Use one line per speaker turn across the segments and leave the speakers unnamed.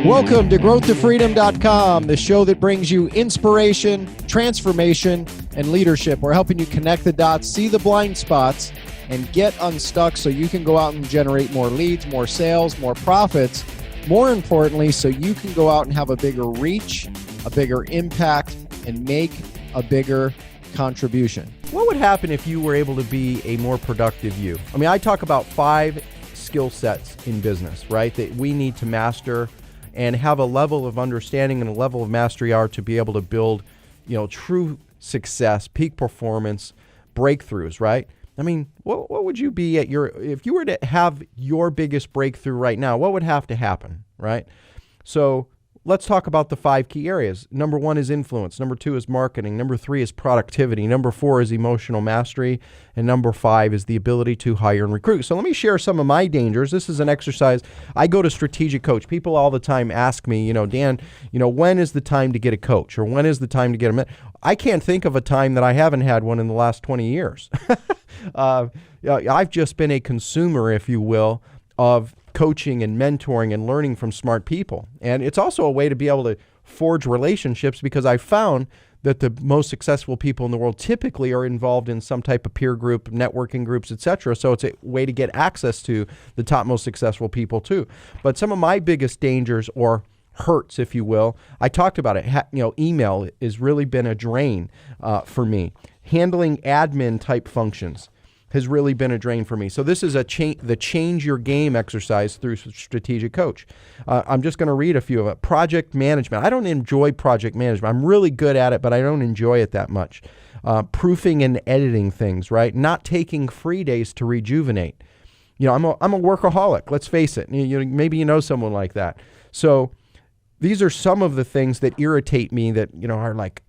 Welcome to growthtofreedom.com, the show that brings you inspiration, transformation, and leadership. We're helping you connect the dots, see the blind spots, and get unstuck so you can go out and generate more leads, more sales, more profits. More importantly, so you can go out and have a bigger reach, a bigger impact, and make a bigger contribution.
What would happen if you were able to be a more productive you? I mean, I talk about 5 skill sets in business, right, that we need to master and have a level of understanding and a level of mastery are to be able to build, true success, peak performance, breakthroughs, right? I mean, what would you be at if you were to have your biggest breakthrough right now, what would have to happen, right? So let's talk about the 5 key areas. Number 1 is influence. Number 2 is marketing. Number 3 is productivity. Number 4 is emotional mastery. And number 5 is the ability to hire and recruit. So let me share some of my dangers. This is an exercise. I go to strategic coach. People all the time ask me, Dan, when is the time to get a coach? Or when is the time to get a mentor? I can't think of a time that I haven't had one in the last 20 years. I've just been a consumer, if you will, of coaching and mentoring and learning from smart people. And it's also a way to be able to forge relationships, because I found that the most successful people in the world typically are involved in some type of peer group, networking groups, etc. So it's a way to get access to the top most successful people too. But some of my biggest dangers or hurts, if you will, I talked about it. Email has really been a drain for me. Handling admin type functions has really been a drain for me. So this is the change your game exercise through strategic coach. I'm just going to read a few of it. Project management. I don't enjoy project management. I'm really good at it, but I don't enjoy it that much. Proofing and editing things, right? Not taking free days to rejuvenate. I'm a workaholic. Let's face it. Maybe you know someone like that. So these are some of the things that irritate me that, are like,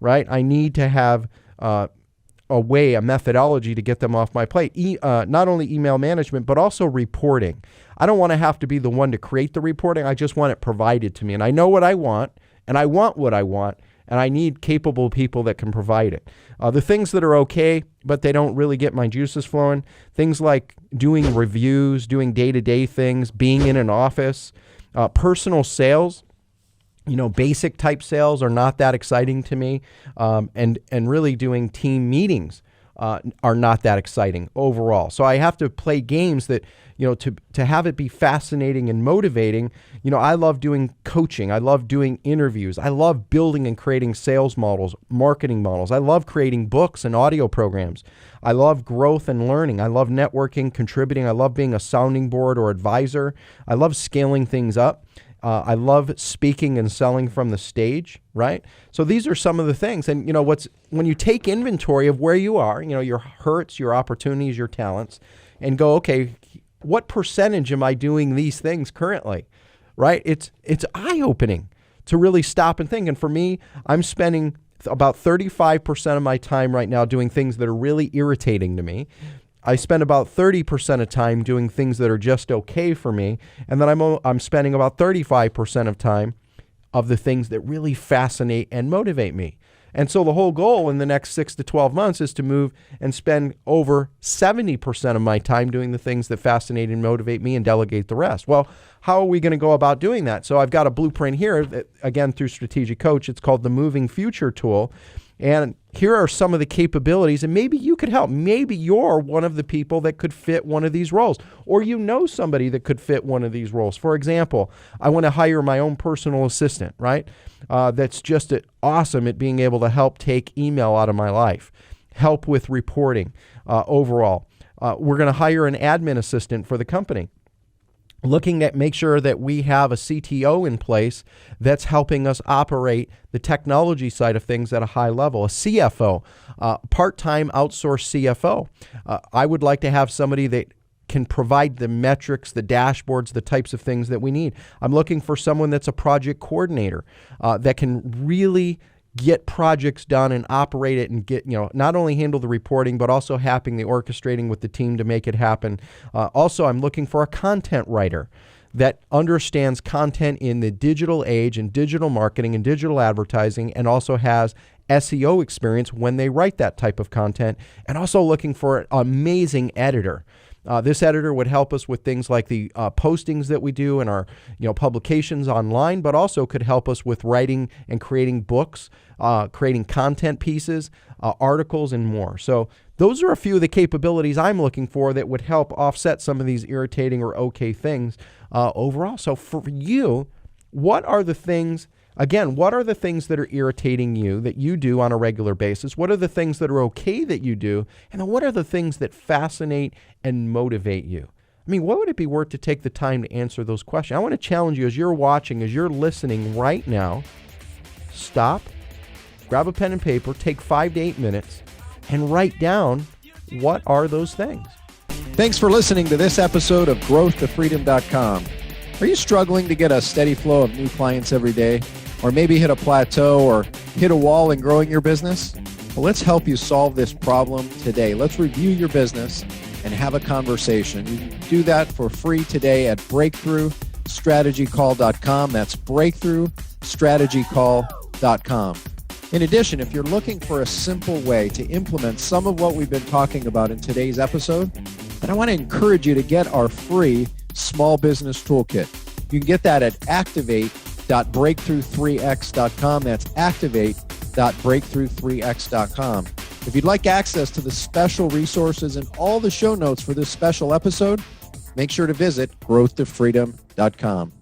right? I need to have a methodology to get them off my plate. Not only email management, but also reporting. I don't want to have to be the one to create the reporting. I just want it provided to me. And I know what I want, and I want what I want, and I need capable people that can provide it. The things that are okay, but they don't really get my juices flowing, things like doing reviews, doing day-to-day things, being in an office, personal sales. Basic type sales are not that exciting to me, and really doing team meetings are not that exciting overall. So I have to play games that, to have it be fascinating and motivating. I love doing coaching. I love doing interviews. I love building and creating sales models, marketing models. I love creating books and audio programs. I love growth and learning. I love networking, contributing. I love being a sounding board or advisor. I love scaling things up. I love speaking and selling from the stage, right? So these are some of the things. And when you take inventory of where you are, your hurts, your opportunities, your talents, and go, okay, what percentage am I doing these things currently, right? It's eye-opening to really stop and think. And for me, I'm spending about 35% of my time right now doing things that are really irritating to me. I spend about 30% of time doing things that are just okay for me, and then I'm spending about 35% of time of the things that really fascinate and motivate me. And so the whole goal in the next 6 to 12 months is to move and spend over 70% of my time doing the things that fascinate and motivate me and delegate the rest. Well, how are we going to go about doing that? So I've got a blueprint here, that, again, through Strategic Coach. It's called the Moving Future Tool. And here are some of the capabilities, and maybe you could help. Maybe you're one of the people that could fit one of these roles, or somebody that could fit one of these roles. For example, I want to hire my own personal assistant, right? That's just awesome at being able to help take email out of my life, help with reporting overall. We're going to hire an admin assistant for the company. Looking at make sure that we have a CTO in place that's helping us operate the technology side of things at a high level, a CFO, part-time outsourced CFO. I would like to have somebody that can provide the metrics, the dashboards, the types of things that we need. I'm looking for someone that's a project coordinator that can really get projects done and operate it and get, not only handle the reporting, but also the orchestrating with the team to make it happen. Also, I'm looking for a content writer that understands content in the digital age and digital marketing and digital advertising, and also has SEO experience when they write that type of content, and also looking for an amazing editor. This editor would help us with things like the postings that we do and our publications online, but also could help us with writing and creating books, creating content pieces, articles, and more. So those are a few of the capabilities I'm looking for that would help offset some of these irritating or okay things overall. So for you, what are the things that are irritating you that you do on a regular basis? What are the things that are okay that you do? And then what are the things that fascinate and motivate you? I mean, what would it be worth to take the time to answer those questions? I want to challenge you as you're watching, as you're listening right now, stop, grab a pen and paper, take 5 to 8 minutes, and write down what are those things.
Thanks for listening to this episode of growthtofreedom.com. Are you struggling to get a steady flow of new clients every day? Or maybe hit a plateau or hit a wall in growing your business? Well, let's help you solve this problem today. Let's review your business and have a conversation. You can do that for free today at breakthroughstrategycall.com. That's breakthroughstrategycall.com. In addition, if you're looking for a simple way to implement some of what we've been talking about in today's episode, then I want to encourage you to get our free small business toolkit. You can get that at activate.breakthrough3x.com. That's activate.breakthrough3x.com. If you'd like access to the special resources and all the show notes for this special episode, make sure to visit growthtofreedom.com.